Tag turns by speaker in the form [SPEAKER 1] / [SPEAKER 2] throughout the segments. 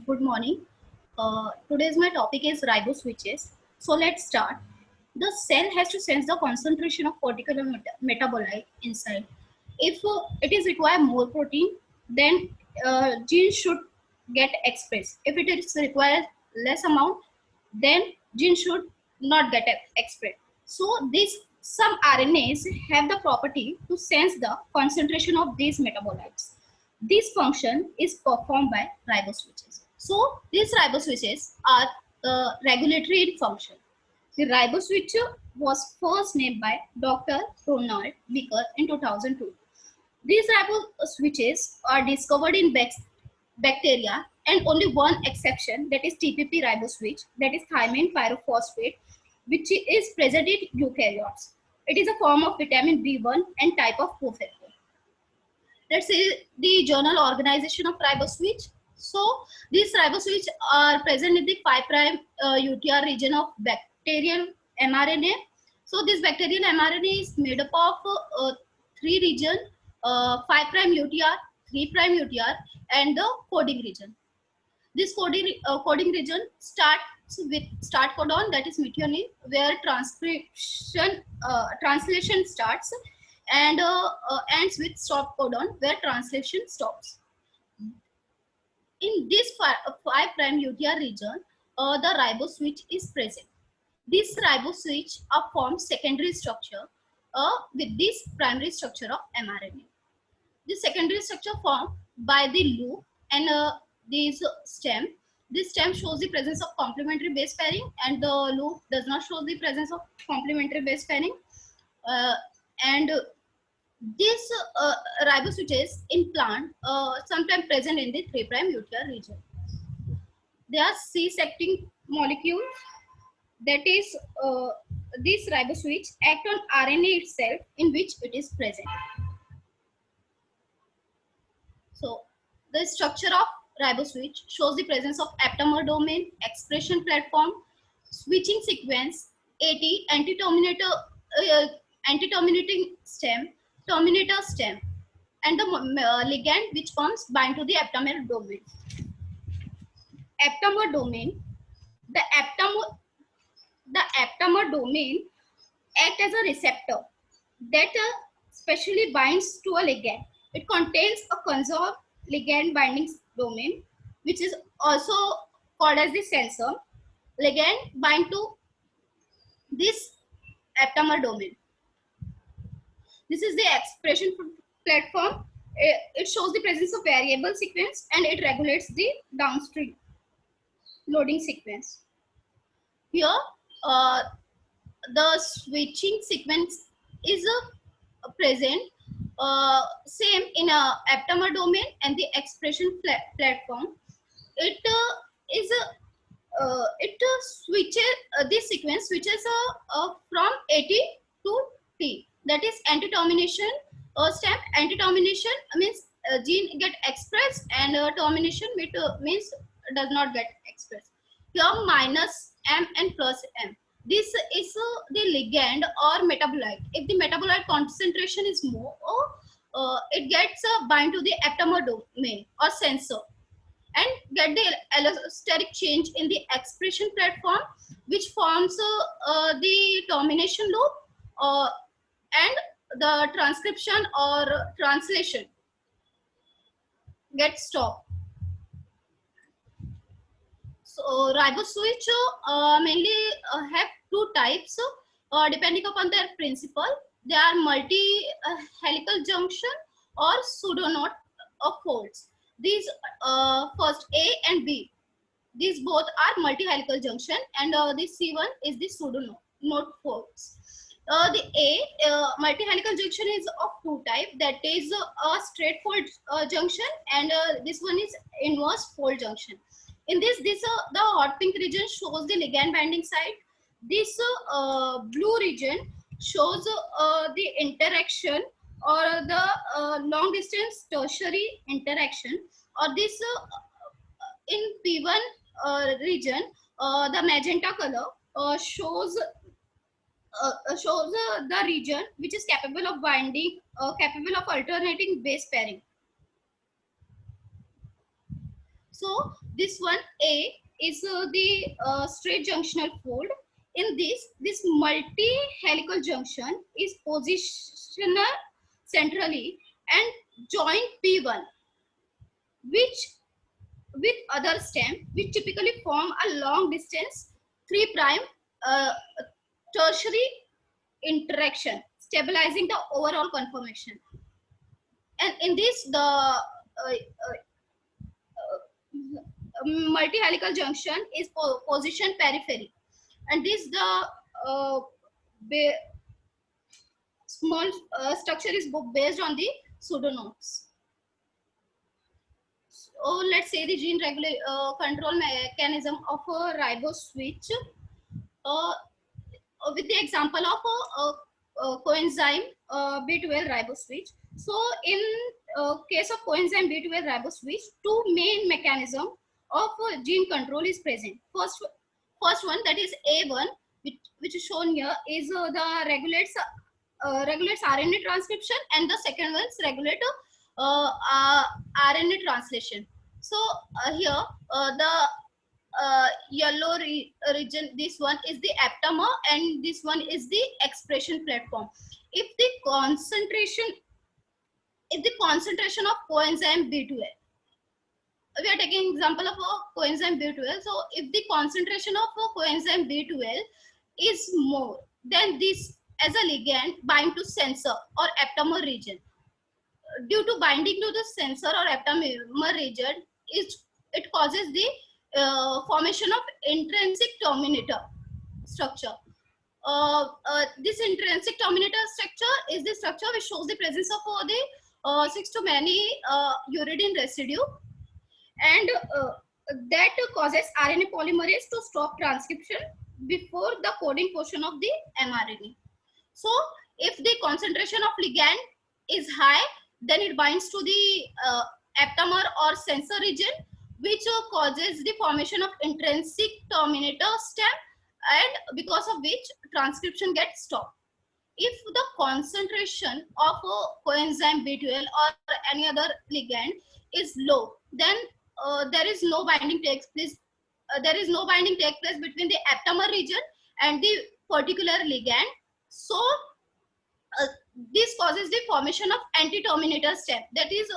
[SPEAKER 1] Good morning. Today's my topic is riboswitches. So let's start. The cell has to sense the concentration of particular metabolite inside. If it is require more protein, then gene should get expressed. If it is require less amount, then gene should not get expressed. So these some RNAs have the property to sense the concentration of these metabolites. This function is performed by riboswitches. So these riboswitches are regulatory in function. The riboswitch was first named by Dr. Ronald Vicker in 2002. These riboswitches are discovered in bacteria, and only one exception, that is TPP riboswitch, that is thymine pyrophosphate, which is present in eukaryotes. It is a form of vitamin B1 and type of cofactor. Let's see the journal organization of riboswitch. So these riboswitch are present in the 5' UTR region of bacterial mRNA. So this bacterial mRNA is made up of three region, 5' UTR, 3' UTR, and the coding region. This coding region starts with start codon, that is methionine, where translation starts, and ends with stop codon, where translation stops. In this 5' UTR region, the riboswitch is present. This riboswitch forms secondary structure with this primary structure of mRNA. The secondary structure formed by the loop and this stem. This stem shows the presence of complementary base pairing, and the loop does not show the presence of complementary base pairing. And these riboswitches in plant sometimes present in the 3' UTR region. They are C-secting molecules, that is this riboswitch act on RNA itself in which it is present. So the structure of riboswitch shows the presence of aptamer domain, expression platform, switching sequence, AT, anti-terminating stem, terminator stem, and the ligand which comes bind to the aptamer domain. Aptamer domain, the aptamer domain act as a receptor that specially binds to a ligand. It contains a conserved ligand binding domain, which is also called as the sensor. Ligand bind to this aptamer domain. This is the expression platform. It shows the presence of variable sequence, and it regulates the downstream loading sequence. Here, uh, the switching sequence is present same in a aptamer domain and the expression platform. It switches this sequence switches from AT to T, that is anti-termination step. Anti-termination means gene get expressed, and termination means does not get expressed. Here minus M and plus M, this is the ligand or metabolite. If the metabolite concentration is more, it gets bind to the aptamer domain or sensor and get the allosteric change in the expression platform, which forms the termination loop and the transcription or translation gets stopped. So riboswitch mainly have two types depending upon their principle. They are multi helical junction or pseudoknot of folds. These first A and B, these both are multi helical junction, and the C1 is the pseudoknot folds. The A multi helical junction is of two type, that is a straight fold junction, and this one is inverse fold junction. In this the hot pink region shows the ligand binding site. This blue region shows the interaction or the long distance tertiary interaction, or this in P1 region the magenta color shows shows the region which is capable of binding, capable of alternating base pairing. So this one A is the straight junctional fold. In this multi-helical junction is positioned centrally and joint P1, which with other stem, which typically form a long distance 3' uh, tertiary interaction, stabilizing the overall conformation. And in this, the multi-helical junction is position periphery, and this the uh, small structure is based on the pseudonodes. So let's say the gene control mechanism of a ribose switch with the example of a coenzyme B12 ribose switch. So in case of coenzyme B12 ribose switch, two main mechanism of gene control is present. First one, that is A1, which is shown here, is the regulates RNA transcription, and the second one is regulate RNA translation. So here the yellow region, this one is the aptamer and this one is the expression platform. If the concentration of coenzyme B12, we are taking example of a coenzyme B12. So if the concentration of a coenzyme B12 is more, then this as a ligand bind to sensor or aptamer region. Due to binding to the sensor or aptamer region, it causes the formation of intrinsic terminator structure. This intrinsic terminator structure is the structure which shows the presence of the 6 to many uridine residue, and that causes RNA polymerase to stop transcription before the coding portion of the mRNA. So if the concentration of ligand is high, then it binds to the aptamer or sensor region, which causes the formation of intrinsic terminator stem, and because of which transcription gets stopped. If the concentration of a coenzyme B12 or any other ligand is low, then there is no binding takes place. There is no binding take place between the aptamer region and the particular ligand. So this causes the formation of anti-terminator stem. That is,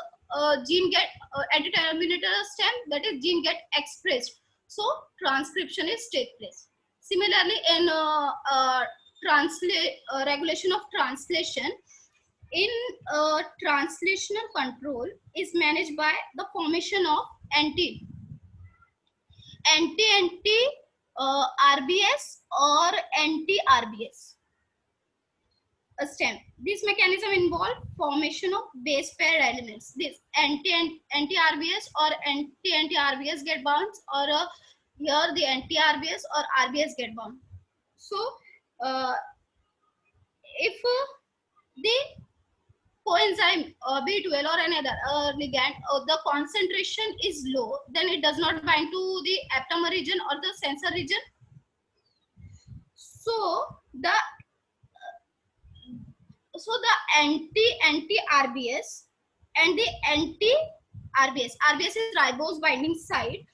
[SPEAKER 1] gene get anti-terminator stem. That is, gene get expressed. So transcription is take place. Similarly, in regulation of translation, in translational control is managed by the formation of anti RBS or anti RBS stem. This mechanism involves formation of base pair elements. This anti RBS or anti RBS get bound, or here the anti RBS or RBS get bound. So if the coenzyme B12 or another ligand, the concentration is low, then it does not bind to the aptamer region or the sensor region. So the anti RBS and the anti RBS is ribose binding site,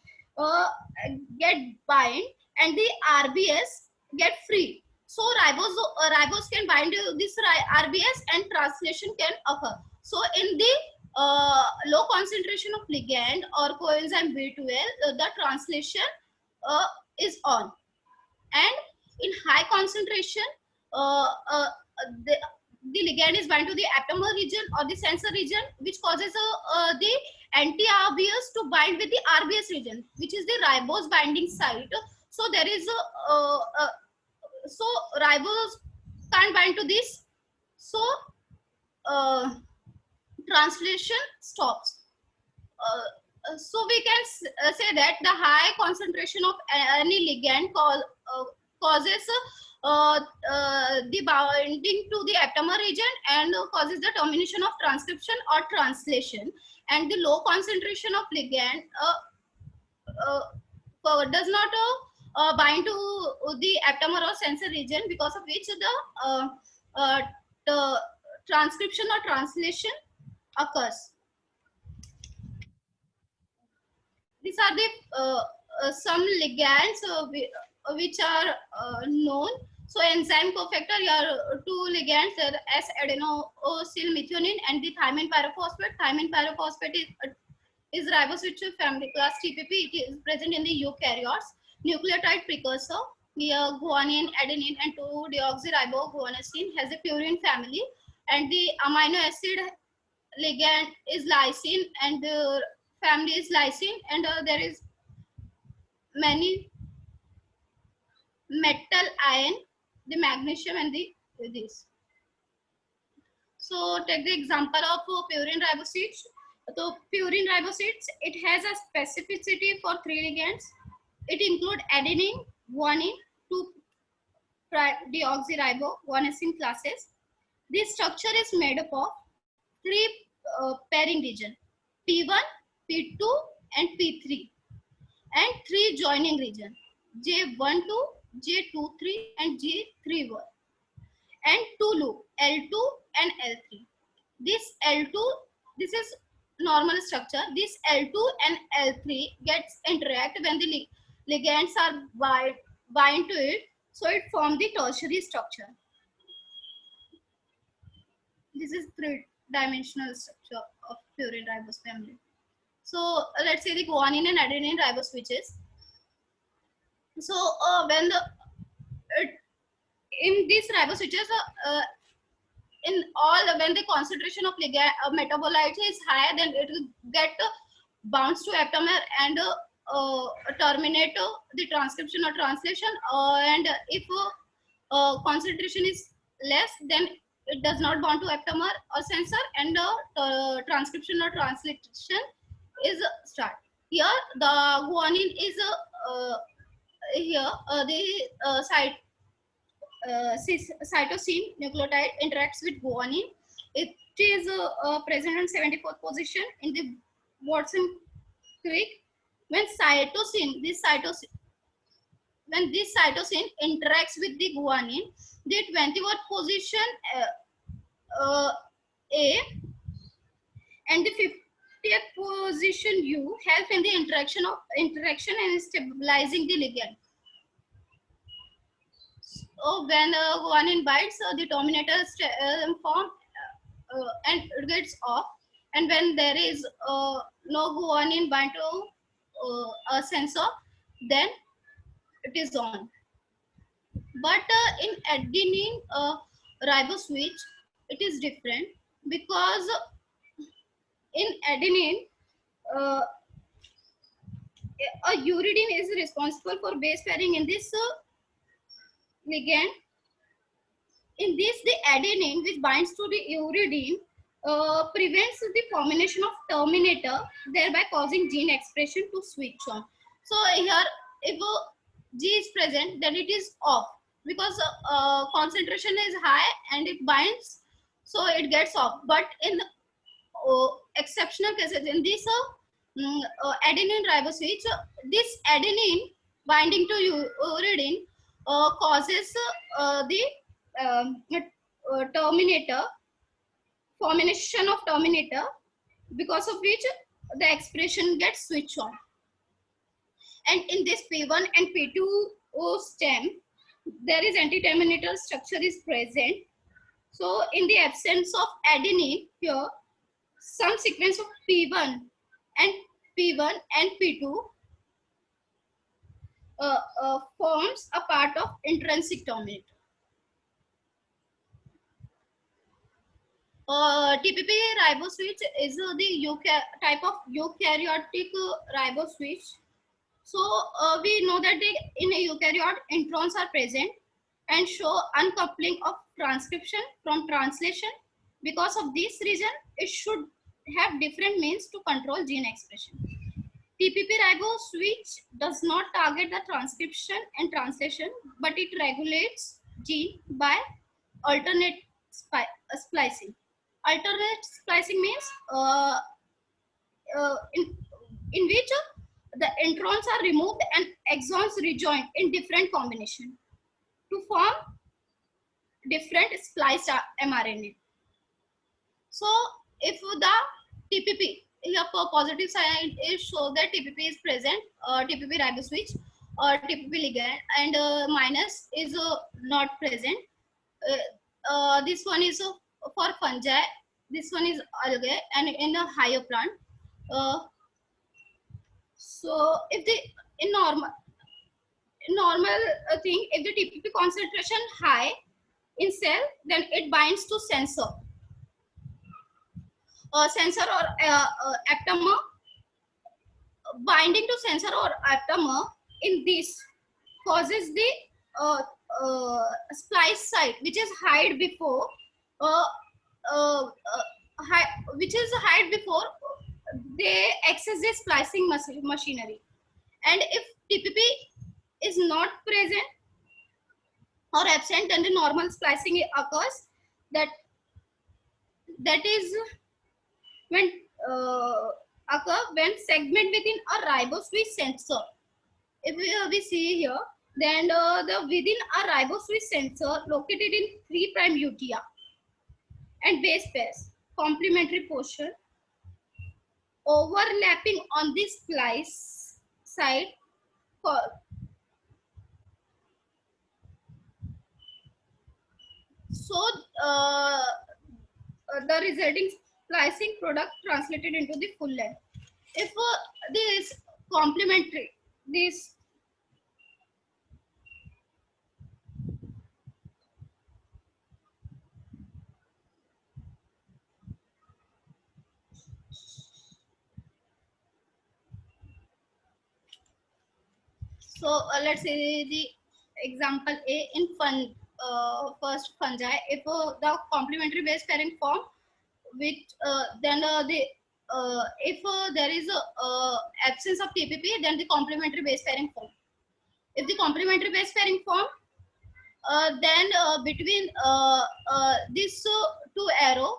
[SPEAKER 1] get bind, and the RBS get free. So ribose can bind to this RBS and translation can occur. So in the low concentration of ligand or coenzyme B12, the translation is on, and in high concentration, the ligand is bind to the aptamer region or the sensor region, which causes the anti-RBS to bind with the RBS region, which is the ribose binding site. So there is so ribose can't bind to this, so translation stops. So we can say that the high concentration of any ligand causes the binding to the aptamer region and causes the termination of transcription or translation, and the low concentration of ligand does not bind to the aptamer or sensor region, because of which the transcription or translation occurs. These are the some ligands which are known. So enzyme cofactor, here two ligands, S-adenosyl methionine and the thymine pyrophosphate. Thymine pyrophosphate is riboswitch family class TPP. It is present in the eukaryotes. Nucleotide precursor, here guanine, adenine, and 2-deoxyriboguanosine has a purine family, and the amino acid ligand is lysine, and the family is lysine, and there is many metal ion, the magnesium, and the this. So take the example of purine ribocytes. So purine ribocytes, it has a specificity for three ligands. It includes adenine, guanine, 2-deoxyriboguanosine classes. This structure is made up of three pairing region, P1, P2, and P3, and three joining region, J12, J23, and J31, and two loop, L2 and L3. This L2, this is normal structure. This L2 and L3 gets interact when the ligands are bind to it, so it forms the tertiary structure. This is three-dimensional structure of purine ribose family. So let's say the guanine and adenine ribose switches. So when the in these ribose switches, in all, when the concentration of ligand metabolite is high, then it will get bounce to aptamer and terminate the transcription or translation. And if concentration is less, then it does not bound to aptamer or sensor, and transcription or translation is start. Here the guanine is here the site cytosine nucleotide interacts with guanine. It is present on 74th position in the Watson crick. When this cytosine interacts with the guanine, the 20th position A and the 50th position U help in the interaction and stabilizing the ligand. So when guanine binds, the terminator form and it gets off, and when there is no guanine bind to a sensor, then it is on. But in adenine ribose switch, it is different, because in adenine a uridine is responsible for base pairing in this ligand. In this, the adenine which binds to the uridine prevents the formation of terminator, thereby causing gene expression to switch on. So here, if G is present, then it is off, because concentration is high and it binds, so it gets off. But in exceptional cases, in this adenine ribose switch, this adenine binding to uridine causes the terminator, formation of terminator, because of which the expression gets switched on. And in this P1 and P2 stem, there is anti-terminator structure is present. So in the absence of adenine, here some sequence of P1 and P2 forms a part of intrinsic terminator. TPP ribose switch is the type of eukaryotic ribose switch. So we know that in a eukaryote, introns are present and show uncoupling of transcription from translation. Because of this reason, it should have different means to control gene expression. TPP ribose switch does not target the transcription and translation, but it regulates gene by alternate splicing. Alternate splicing means in which the introns are removed and exons rejoined in different combination to form different spliced mRNA. So if the TPP, here positive side is show that TPP is present, TPP riboswitch or TPP ligand, and minus is not present. This one is for fungi, this one is algae, and in a higher plant. Uh, so if the in normal thing, if the TPP concentration high in cell, then it binds to sensor or aptamer. Binding to sensor or aptamer in this causes the uh, splice site, which is hide before uh, which is hide before they access the splicing machinery. And if TPP is not present or absent, then the normal splicing occurs. That is when occur when segment within a riboswitch sensor. If we see here, then the within a riboswitch sensor located in 3' UTR and base pairs complementary portion overlapping on this splice side. So uh, the resulting splicing product translated into the full length. If this complementary, this so let's say the example A in first fungi. If the complementary base pairing form, which then if there is a absence of TPP, then the complementary base pairing form. If the complementary base pairing form, then between these two arrow,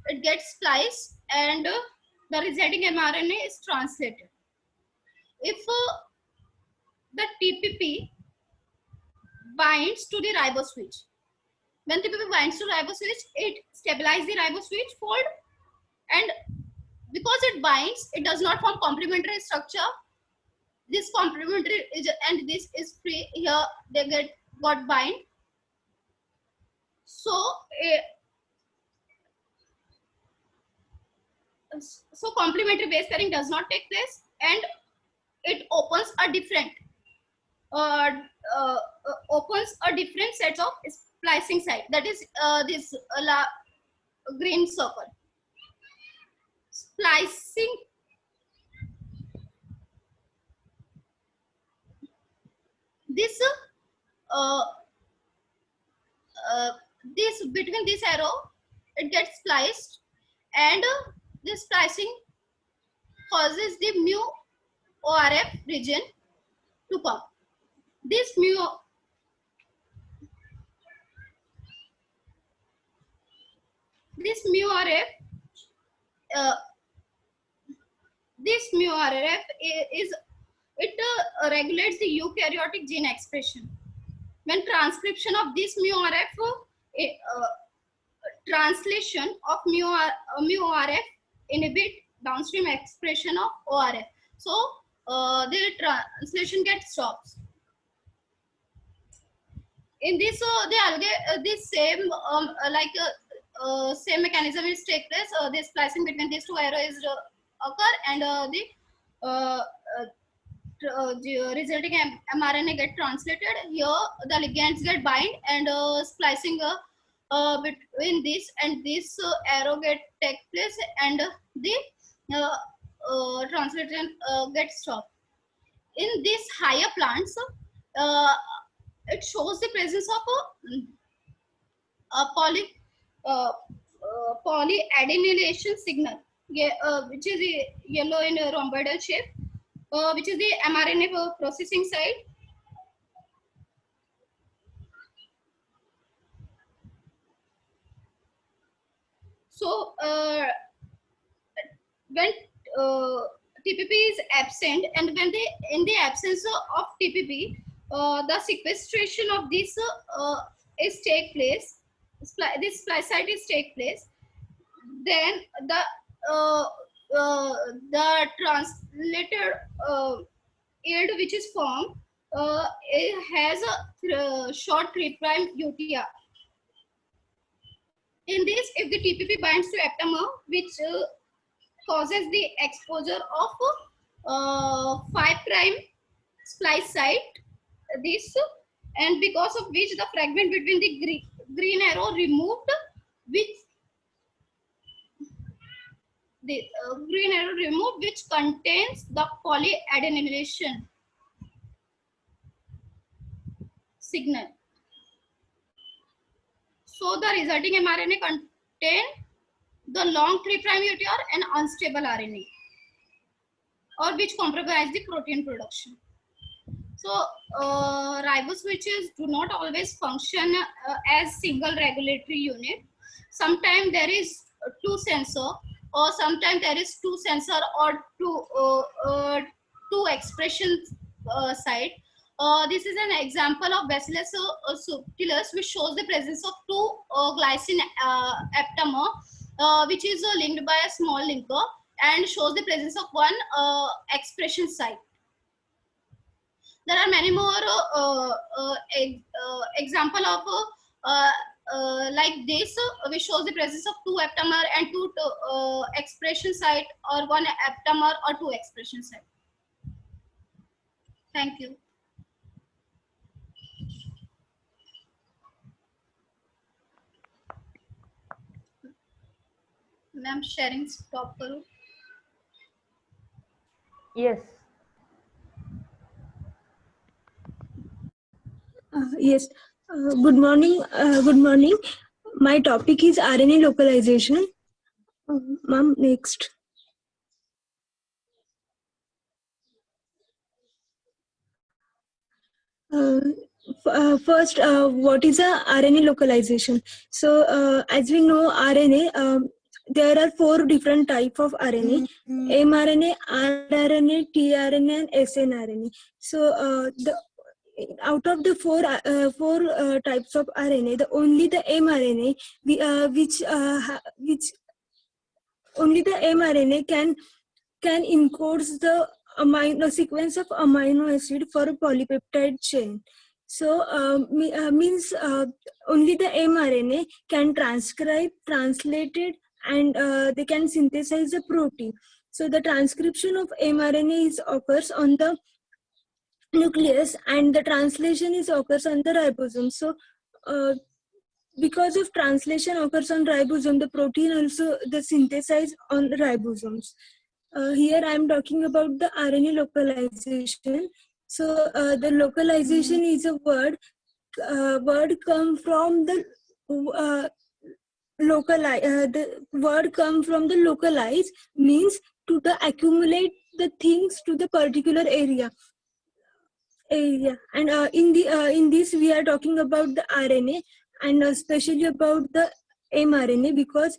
[SPEAKER 1] it gets spliced and the resulting mRNA is translated. If the TPP binds to the riboswitch, when TPP binds to riboswitch, it stabilizes the riboswitch fold, and because it binds, it does not form complementary structure. This complementary is, and this is free. Here they got bind. So so complementary base pairing does not take place, and it opens a different uh, opens a different set of splicing site. That is this green circle. Splicing this uh, uh, this between this arrow, it gets spliced, and this splicing causes the mu ORF region to come. This mu RF uh, this mu RF is it regulates the eukaryotic gene expression. When transcription of this mu RF translation of mu RF inhibit downstream expression of ORF. So the translation gets stopped. In this the algae this same same mechanism is take place. The splicing between these two arrows occur, and uh, the resulting mRNA get translated. Here the ligands get bind, and splicing between this and this arrow get take place, and the translation gets stopped. In these higher plants, uh, it shows the presence of a polyadenylation signal, yeah, which is yellow in a rhomboidal shape, which is the mRNA processing site. So when TPP is absent, and when they in the absence of TPP, the sequestration of this is take place. This splicite is take place. Then uh, the translated yield which is formed, it has a short 3' UTR. In this, if the TPP binds to aptamer, which causes the exposure of 5' splice site, this, and because of which the fragment between the green arrow removed, which the green arrow removed, which contains the polyadenylation signal. So the resulting mRNA contain the long 3' UTR and unstable RNA, or which compromise the protein production. So ribose switches do not always function as single regulatory unit. Sometimes there is two sensor, or sometimes there is two sensor or two expression site. This is an example of Bacillus subtilis, which shows the presence of two glycine aptamer, which is linked by a small linker, and shows the presence of one expression site. There are many more example of like this, which shows the presence of two aptamer and two expression site, or one aptamer or two expression site. Thank you. Ma'am, sharing stop करो.
[SPEAKER 2] Yes.
[SPEAKER 3] Yes. Good morning. Good morning. My topic is RNA localization. Ma'am, next. First, what is a RNA localization? So, as we know, RNA, there are 4 different types of RNA: mRNA, rRNA, tRNA, and snRNA. So, out of the four types of RNA, only the mRNA, which only the mRNA can encodes the amino sequence of amino acid for a polypeptide chain. So means only the mRNA can transcribe, translate it, and they can synthesize the protein. So the transcription of mRNA occurs on the nucleus, and the translation occurs on the ribosome. So because of translation occurs on ribosome, the protein also the synthesize on ribosomes. Here I am talking about the RNA localization. So the localization is a word come from the the word come from the localize, means to the accumulate the things to the particular area. And in this we are talking about the RNA, and especially about the mRNA, because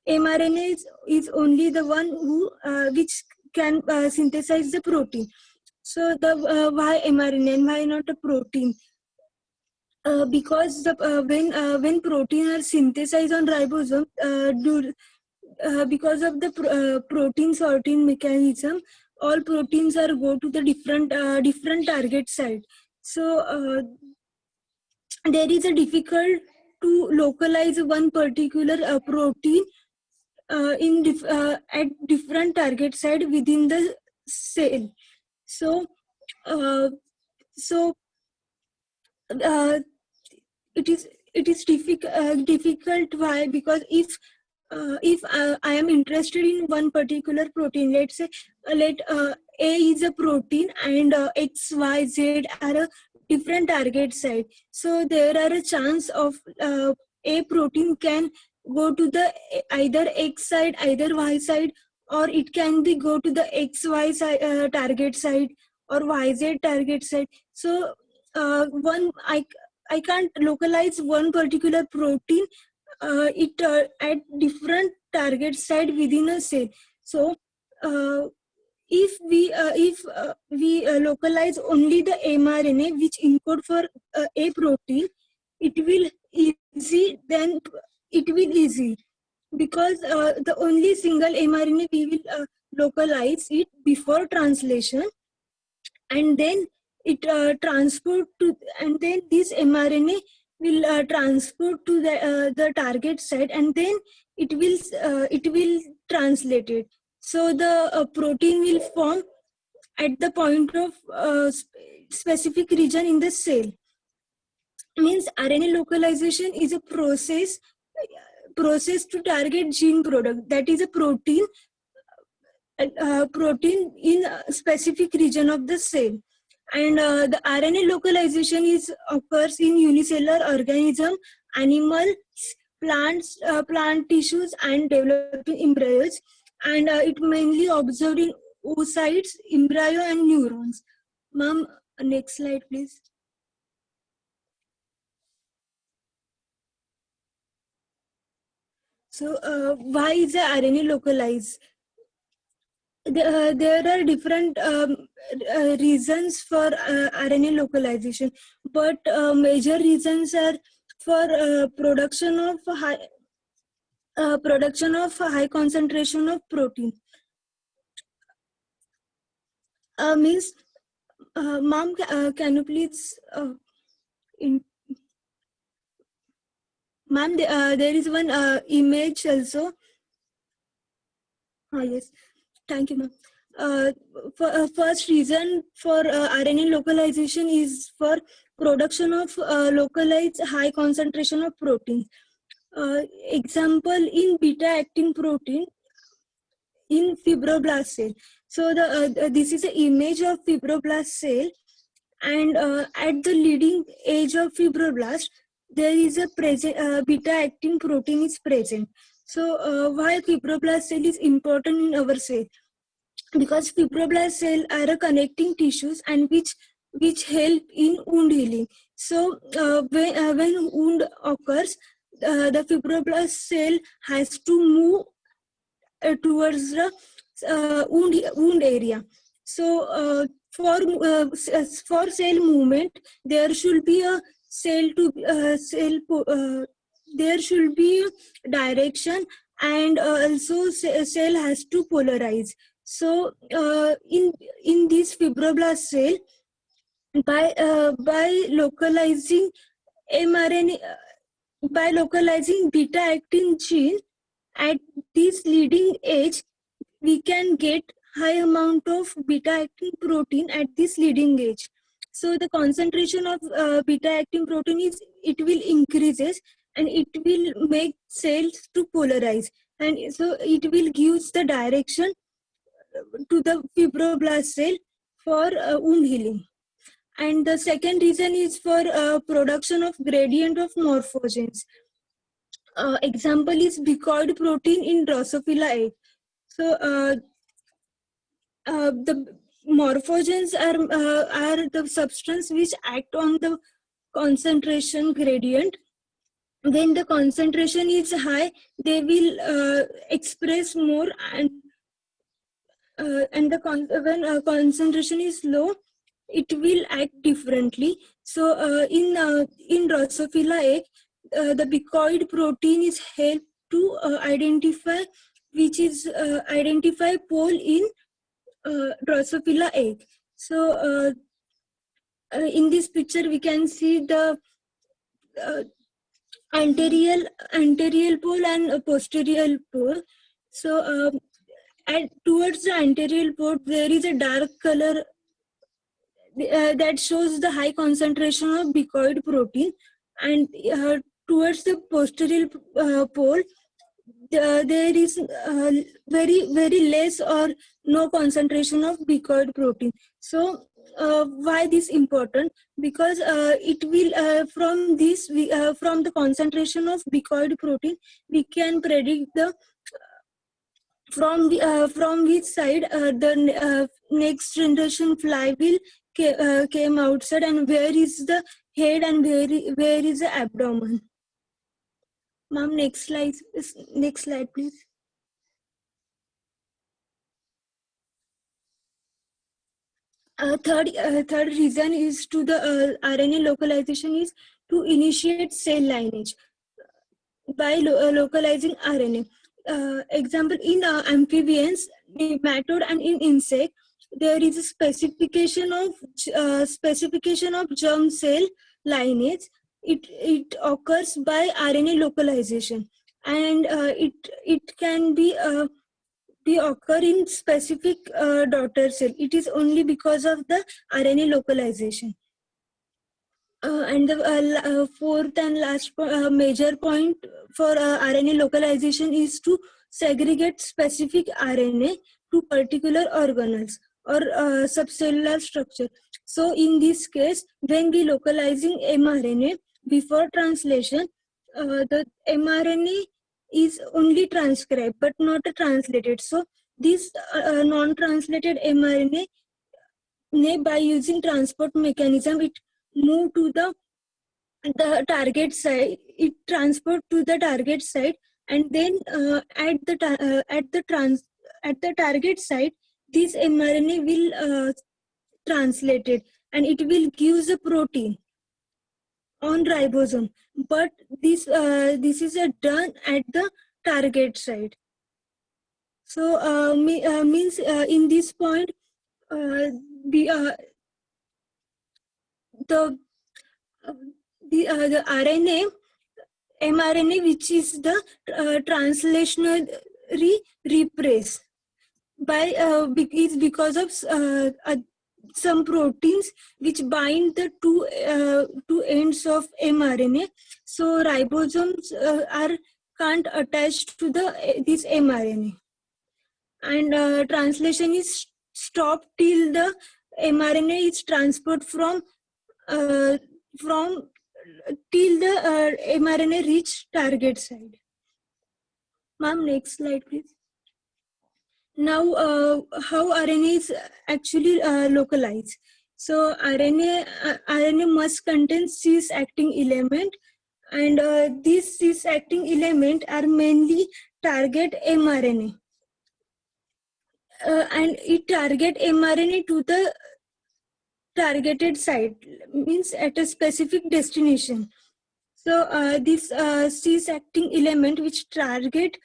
[SPEAKER 3] mRNA is only the one who which can synthesize the protein. So the why mRNA and why not a protein? Because the when protein are synthesized on ribosome, because of the protein sorting mechanism, all proteins are go to the different target site. So there is a difficult to localize one particular protein at different target site within the cell. So it is difficult. Why? Because if I am interested in one particular protein, let's say A is a protein, and X, Y, Z are a different target site. So there are a chance of A protein can go to the either X side, either Y side, or it can be go to the XY side, target site, or YZ target site. So I can't localize one particular protein at different target site within a cell. So if we localize only the mRNA which encode for a protein, it will easy because the only single mRNA we will localize it before translation, and then it transport to, and then this mRNA will transport to the target site, and then it will translate it. So the protein will form at the point of specific region in the cell. Means RNA localization is a process to target gene product, that is a protein in a specific region of the cell. And the RNA localization occurs in unicellular organism, animals, plants, plant tissues, and developing embryos. And it mainly observed in oocytes, embryo, and neurons. Ma'am, next slide, please. So, why is the RNA localized? There are different reasons for RNA localization, but major reasons are for production of high concentration of protein. Means, ma'am, can you please, ma'am, there is one image also. Yes, thank you, ma'am. First reason for RNA localization is for production of localized high concentration of protein. Example in beta-actin protein in fibroblast cell. So this is an image of fibroblast cell, and at the leading edge of fibroblast, there is a beta-actin protein is present. So why fibroblast cell is important in our cell? Because fibroblast cell are a connecting tissues and which help in wound healing. So when wound occurs, the fibroblast cell has to move towards the wound area. So for cell movement, there should be a there should be direction, and also cell has to polarize. So in this fibroblast cell, by localizing mRNA, by localizing beta-actin gene at this leading edge, we can get high amount of beta-actin protein at this leading edge. So the concentration of beta-actin protein will increases, and it will make cells to polarize, and so it will gives the direction to the fibroblast cell for wound healing. And the second reason is for production of gradient of morphogens. Example is bicoid protein in Drosophila egg. So the morphogens are the substance which act on the concentration gradient. When the concentration is high, they will express more, and when concentration is low, it will act differently. So in Drosophila egg, the bicoid protein is helped to identify pole in Drosophila egg. So in this picture we can see the anterior pole and posterior pole. So towards the anterior pole, there is a dark color that shows the high concentration of bicoid protein, and towards the posterior pole, there is very less or no concentration of bicoid protein. So why this important? Because it will from the concentration of bicoid protein, we can predict the from which side the next generation fly will came outside, and where is the head and where is the abdomen. Ma'am, next slide please. Third reason is to the RNA localization is to initiate cell lineage by localizing RNA. Example, in amphibians, nematode, and in insect, there is a specification of germ cell lineage. It occurs by RNA localization, and it can be occur in specific daughter cell. It is only because of the RNA localization. And the fourth and last major point for RNA localization is to segregate specific RNA to particular organelles or subcellular structure. So in this case, when we localizing mRNA before translation, the mRNA is only transcribed but not translated. So this non-translated mRNA, by using transport mechanism, it move to the target site. It transport to the target site, and then at the target site, this mRNA will translated, and it will give the protein on ribosome. But this is done at the target site. So means in this point, the the the RNA, mRNA, which is the translationary repress by is because of some proteins which bind the two ends of mRNA. So ribosomes can't attach to this mRNA, and translation is stopped till the mRNA is transferred from till the mRNA reach target site. Ma'am, next slide, please. Now, how RNA is actually localized. So RNA must contain cis-acting element, and these cis-acting element are mainly target mRNA, and it target mRNA to the targeted site, means at a specific destination. So this cis-acting element which target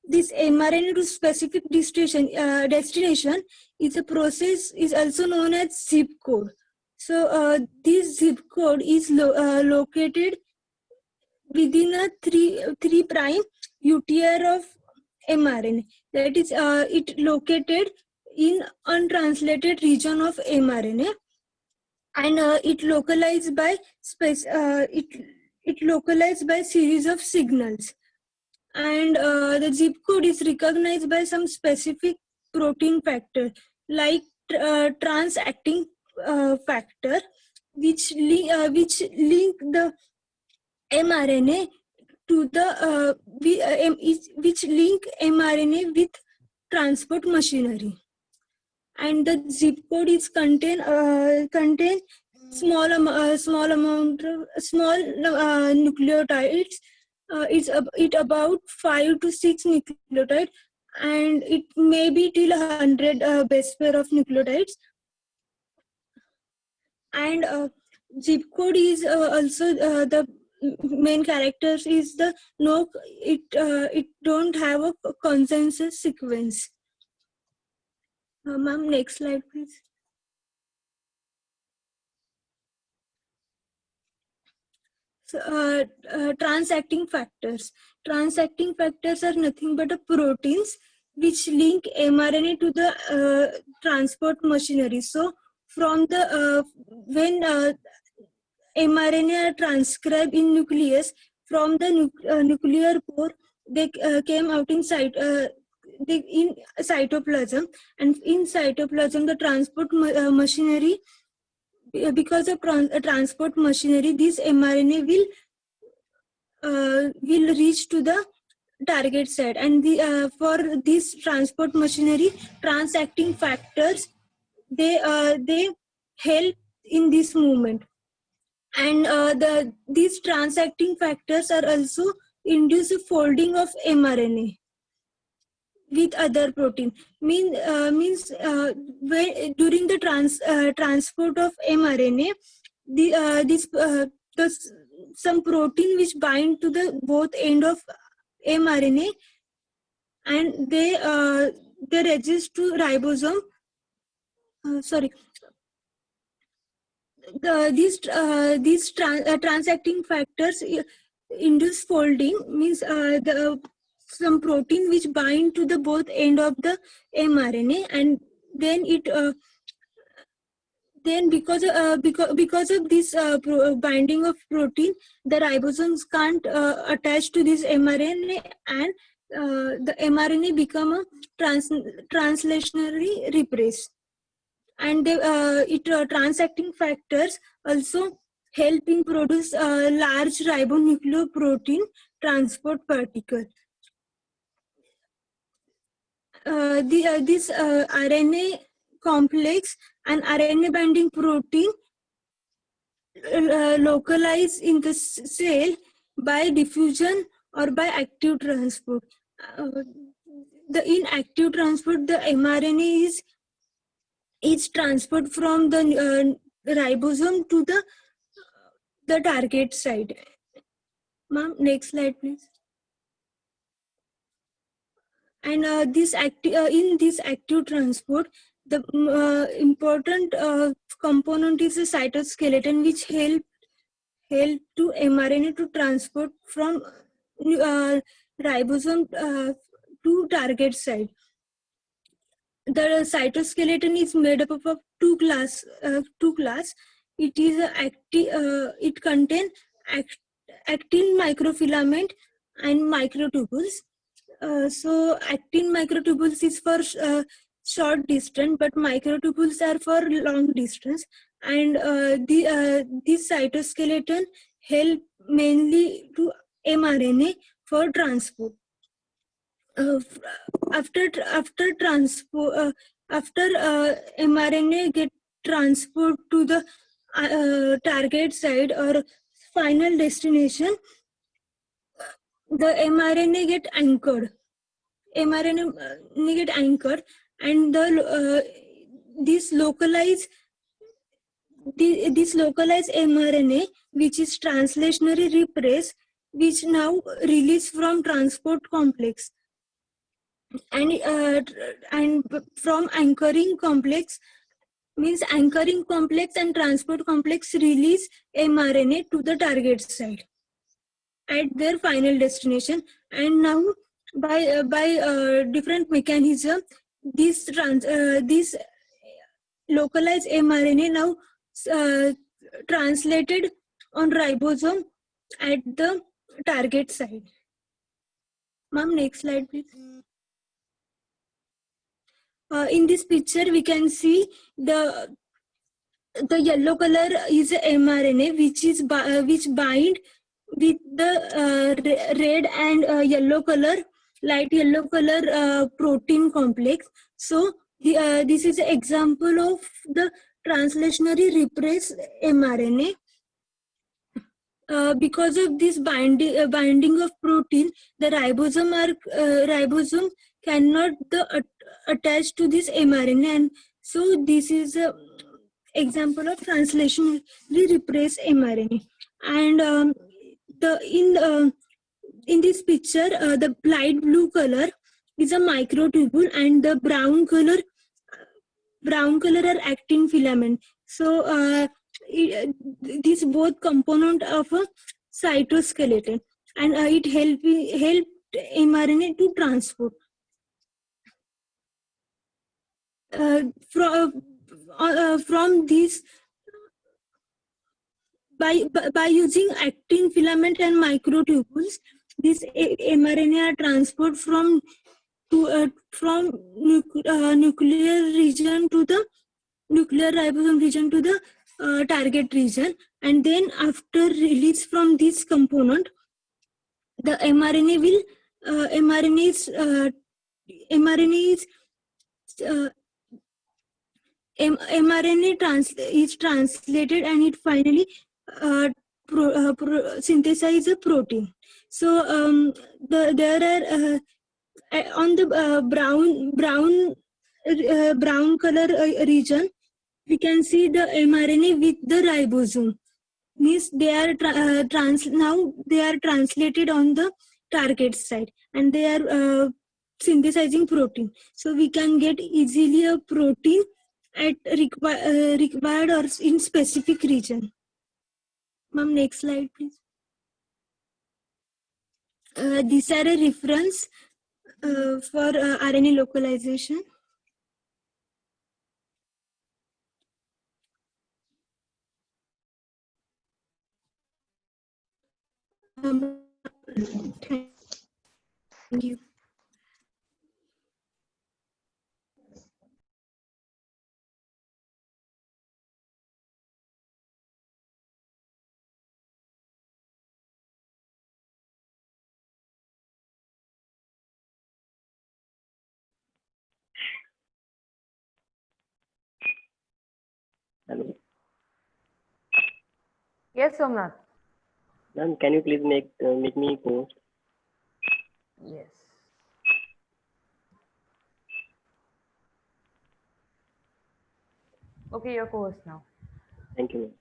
[SPEAKER 3] this mRNA to specific destination is a process is also known as zip code. So this zip code is located within a 3' UTR of mRNA. That is, it located in untranslated region of mRNA, and it localized by it localized by series of signals, and the zip code is recognized by some specific protein factor like trans-acting factor, which link the mRNA to the which link mRNA with transport machinery. And the zip code is contain small nucleotides. It about 5 to 6 nucleotides, and it may be till 100 base pair of nucleotides. And zip code is also the main characters is the it don't have a consensus sequence. Ma'am, next slide, please. So, trans-acting factors. Trans-acting factors are nothing but proteins which link mRNA to the transport machinery. So, from the when mRNA are transcribed in nucleus, from the nuclear pore, they came out in in cytoplasm, and in cytoplasm the transport machinery, because of transport machinery, this mRNA will reach to the target site, and for this transport machinery, trans-acting factors, they help in this movement, and these trans-acting factors are also induce a folding of mRNA. with other protein. Means when during the transport of mRNA, some protein which bind to the both end of mRNA, and they register to ribosome. Sorry, these transacting factors induce folding, means some protein which bind to the both end of the mRNA, and then because of this binding of protein, the ribosomes can't attach to this mRNA, and the mRNA become a translationally repressed. And transacting factors also help in produce large ribonucleoprotein transport particle. This RNA complex and RNA binding protein localize in the cell by diffusion or by active transport. In active transport, the mRNA is transferred from the ribosome to the target site. Ma'am, next slide, please. And in this active transport, the important component is the cytoskeleton, which help to mRNA to transport from ribosome to target site. The cytoskeleton is made up of two class. It is it contains actin microfilament and microtubules. So actin microtubules is for short distance, but microtubules are for long distance. And this cytoskeleton help mainly to mRNA for transport. After mRNA get transport to the target site or final destination, the mRNA get anchored. And this localized mRNA, which is translationally repressed, which now release from transport complex. And from anchoring complex, means anchoring complex and transport complex release mRNA to the target site at their final destination. And now by different mechanism, this localized mRNA now translated on ribosome at the target site. Ma'am, next slide, please. In this picture, we can see the yellow color is mRNA, which bind with the red and yellow color, light yellow color protein complex. So this is an example of the translationally repressed mRNA. Because of this binding of protein, the ribosome cannot attach to this mRNA, and so this is a example of translationally repressed mRNA. And in this picture, the light blue color is a microtubule, and the brown color are actin filament. So these both component of a cytoskeleton, and it helped mRNA to transport. From this, by using actin filament and microtubules, this mRNA are transport from nuclear region to the nuclear ribosome region to the target region, and then after release from this component, the mRNA is translated, and it finally synthesize a protein. So there are on the brown color region, we can see the mRNA with the ribosome. Means they are now they are translated on the target side, and they are synthesizing protein. So we can get easily a protein at required or in specific region. Ma'am, next slide, please. These are a reference for RNA localization. Thank you.
[SPEAKER 2] Hello.
[SPEAKER 4] Yes, Somnath.
[SPEAKER 2] Ma'am, can you please make me post?
[SPEAKER 4] Yes. Okay, your co-host now.
[SPEAKER 2] Thank you, ma'am.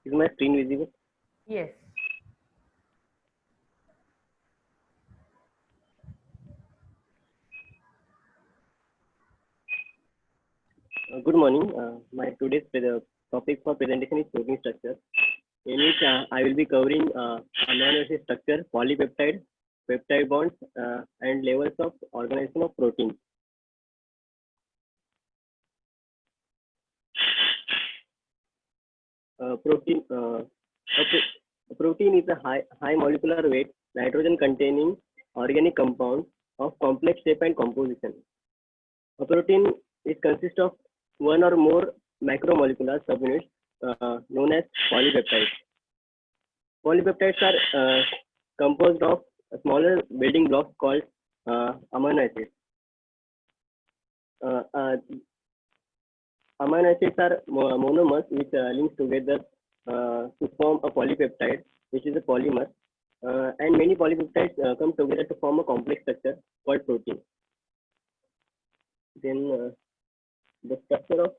[SPEAKER 2] Is my screen visible?
[SPEAKER 4] Yes.
[SPEAKER 2] Good morning. My today's topic for presentation is protein structure, in which I will be covering amino acid structure, polypeptide, peptide bonds, and levels of organization of protein. A protein is a high molecular weight nitrogen containing organic compound of complex shape and composition. A protein is consist of one or more macromolecular subunits known as polypeptides. Polypeptides are composed of smaller building blocks called amino acids. Amino acids are monomers which links together to form a polypeptide, which is a polymer. And many polypeptides come together to form a complex structure called protein. Then the structure of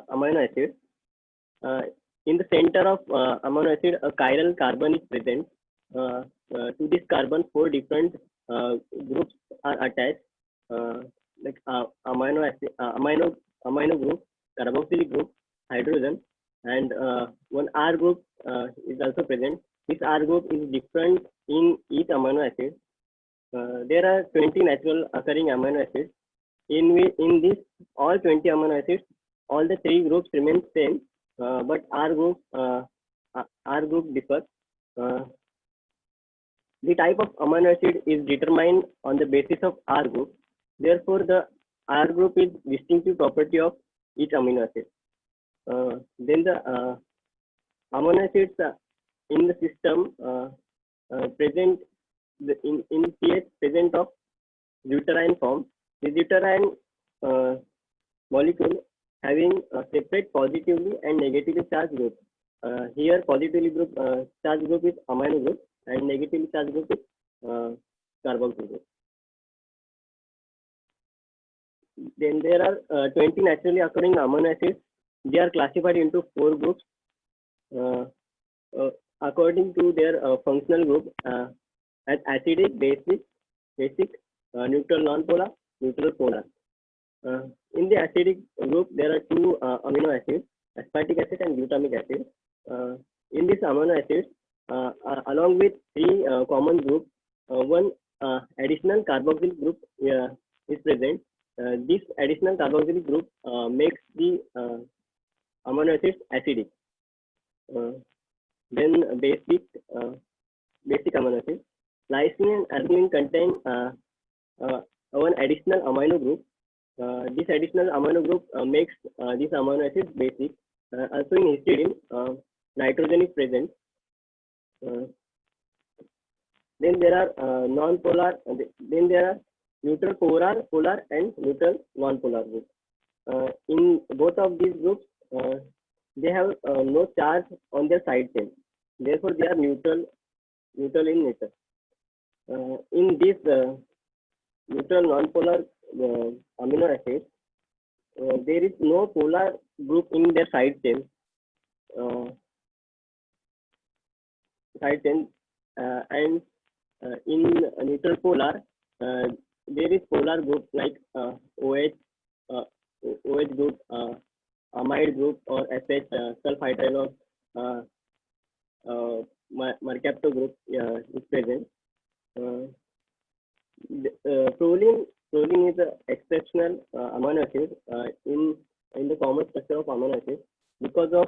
[SPEAKER 2] amino acid. In the center of amino acid, a chiral carbon is present. To this carbon, four different groups are attached, like amino group, carboxylic group, hydrogen, and one R group is also present. This R group is different in each amino acid. There are 20 natural occurring amino acids. In this, all 20 amino acids, all the three groups remain same, but R group differs. The type of amino acid is determined on the basis of R group. Therefore, the R group is distinctive property of each amino acid. Then the amino acids in the system present in pH present of deuterion form. The deuterion molecule having a separate positively and negatively charged group. Here, positively charged group is amino group, and negatively charged group is carboxyl group. Then there are 20 naturally occurring amino acids. They are classified into 4 groups according to their functional group as acidic, basic, neutral nonpolar, neutral polar. In the acidic group, there are 2 amino acids, aspartic acid and glutamic acid. In this amino acids, along with 3 common groups, one additional carboxyl group is present. This additional carboxylic group makes the amino acids acidic. Then basic amino acids. Lysine and arginine contain one additional amino group. This additional amino group makes this amino acid basic. Also in histidine, nitrogen is present. Then there are non-polar. Then there are neutral polar and neutral non-polar group. In both of these groups, they have no charge on their side chain. Therefore, they are neutral in nature. In this neutral non-polar amino acids, there is no polar group in their side chain. And in neutral polar, there is polar group like OH, OH group, amide group, or SH, sulfhydryl, or mercapto group is present. Proline is an exceptional amino acid in the common structure of amino acids because of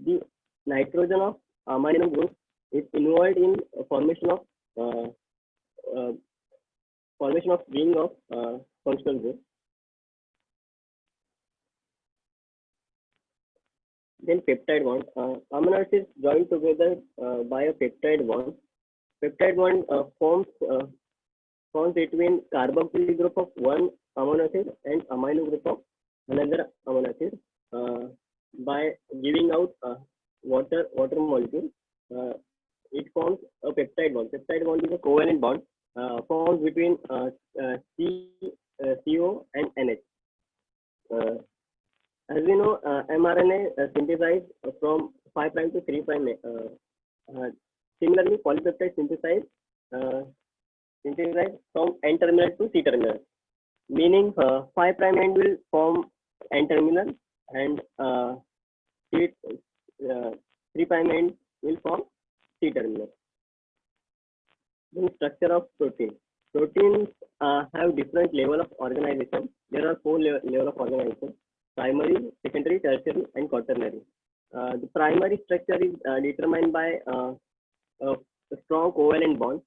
[SPEAKER 2] the nitrogen of amino group is involved in formation of ring of functional group. Then peptide bond. Amino acids join together by a peptide bond. Peptide bond forms between carboxyl group of one amino acid and amino group of another amino acid by giving out water molecule. It forms a peptide bond. Peptide bond is a covalent bond formed between CO and NH. As we know, mRNA synthesized from 5' to 3'. Similarly, polypeptide synthesized from N terminal to C terminal, meaning 5' end will form N terminal and 3' end will form C terminal. Then structure of protein. Proteins have different level of organization. There are 4 level of organization: primary, secondary, tertiary, and quaternary. The primary structure is determined by a strong covalent bond.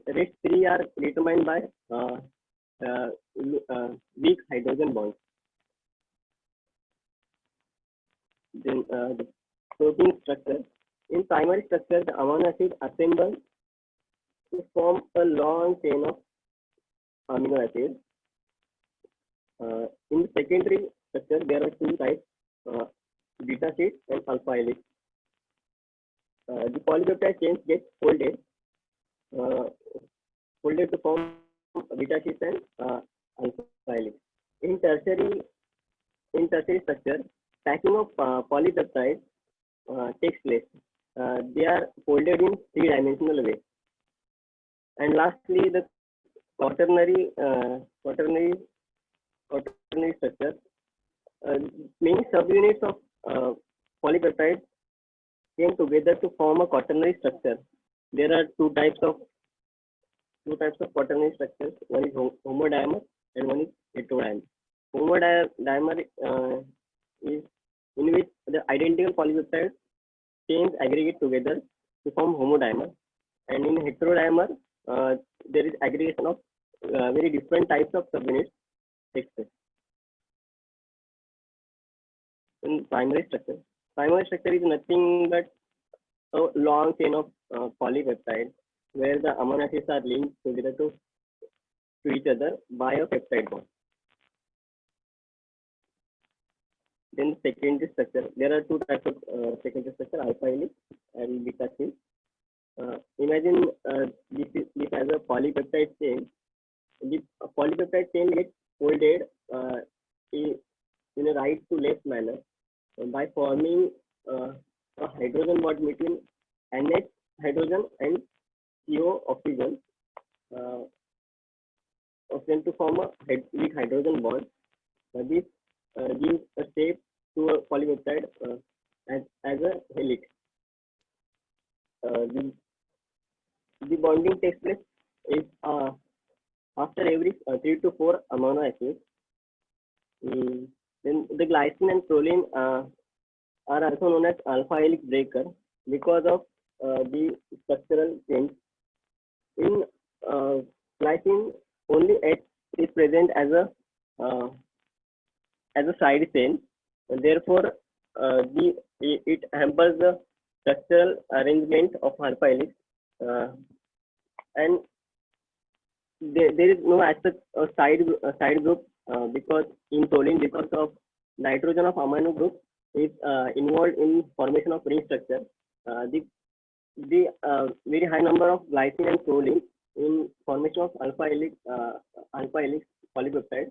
[SPEAKER 2] Rest 3 are determined by weak hydrogen bonds. Then the protein structure. In primary structure, the amino acid assemble to form a long chain of amino acids. In the secondary structure, there are 2 types: beta sheet and alpha helix. The polypeptide chains get folded to form beta sheets and alpha helix. In tertiary structure, packing of polypeptides takes place. They are folded in 3-dimensional way. And lastly, the quaternary structure. Many subunits of polypeptides came together to form a quaternary structure. There are two types of quaternary structures. One is homodimer and one is heterodimer. Homodimer is in which the identical polypeptide chains aggregate together to form homodimer, and in heterodimer there is aggregation of very different types of subunits takes place. In primary structure is nothing but a long chain of polypeptides where the amino acids are linked together to each other by a peptide bond. Then secondary structure. There are 2 types of secondary structure: alpha helix and beta sheet. Imagine this as a polypeptide chain. The polypeptide chain gets folded in a right to left manner by forming a hydrogen bond between NH hydrogen and CO oxygen to form a weak hydrogen bond. This gives a shape to a polypeptide as a helix. The bonding takes place is after every 3 to 4 amino acids. Then the glycine and proline are also known as alpha helix breaker because of the structural change. In glycine, only H is present as a side chain, and therefore it hampers the structural arrangement of alpha helix, and there is no as such a side group because in choline, because of nitrogen of amino group is involved in formation of ring structure. The very high number of glycine and choline in formation of alpha helix polypeptide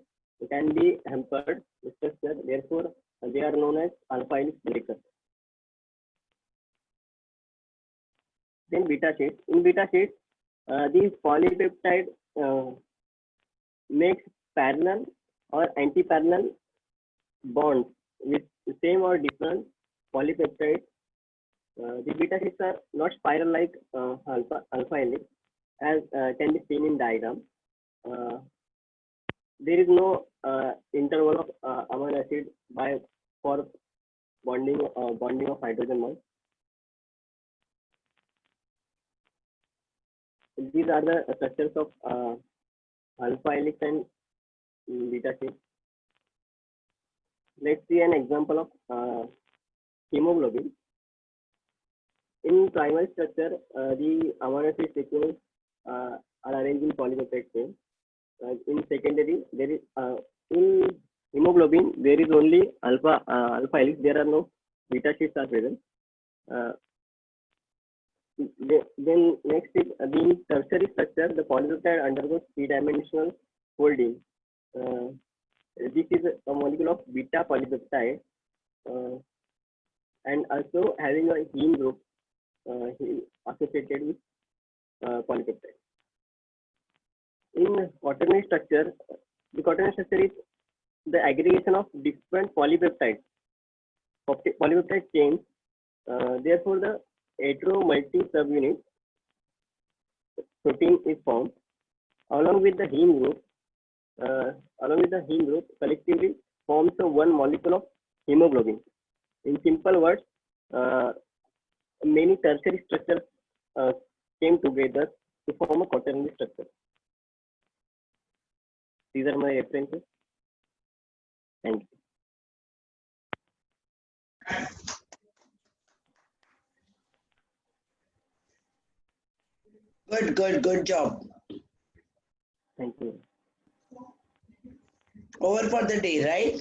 [SPEAKER 2] can be hampered structure. Therefore, they are known as alpha helix breakers. Then beta sheets. In beta sheets, these polypeptide makes parallel or anti-parallel bonds with the same or different polypeptides. The beta sheets are not spiral like alpha helix, as can be seen in diagram. There is no interval of amino acid for bonding of hydrogen bonds. These are the structures of alpha helix and beta sheet. Let's see an example of hemoglobin. In primary structure, the amino acid sequence are arranged in polypeptide chain. In secondary, there is in hemoglobin there is only alpha helix. There are no beta sheets are present. Then next is the tertiary structure. The polypeptide undergoes three-dimensional folding. This is a molecule of beta polypeptide and also having a heme group associated with polypeptide. In quaternary structure, the quaternary structure is the aggregation of different polypeptide chains. Therefore, the hetero multi subunit protein is formed along with the heme group. Collectively forms one molecule of hemoglobin. In simple words, many tertiary structures came together to form a quaternary structure. These are my references. Thank you.
[SPEAKER 5] Good job.
[SPEAKER 2] Thank you.
[SPEAKER 5] Over for the day, right?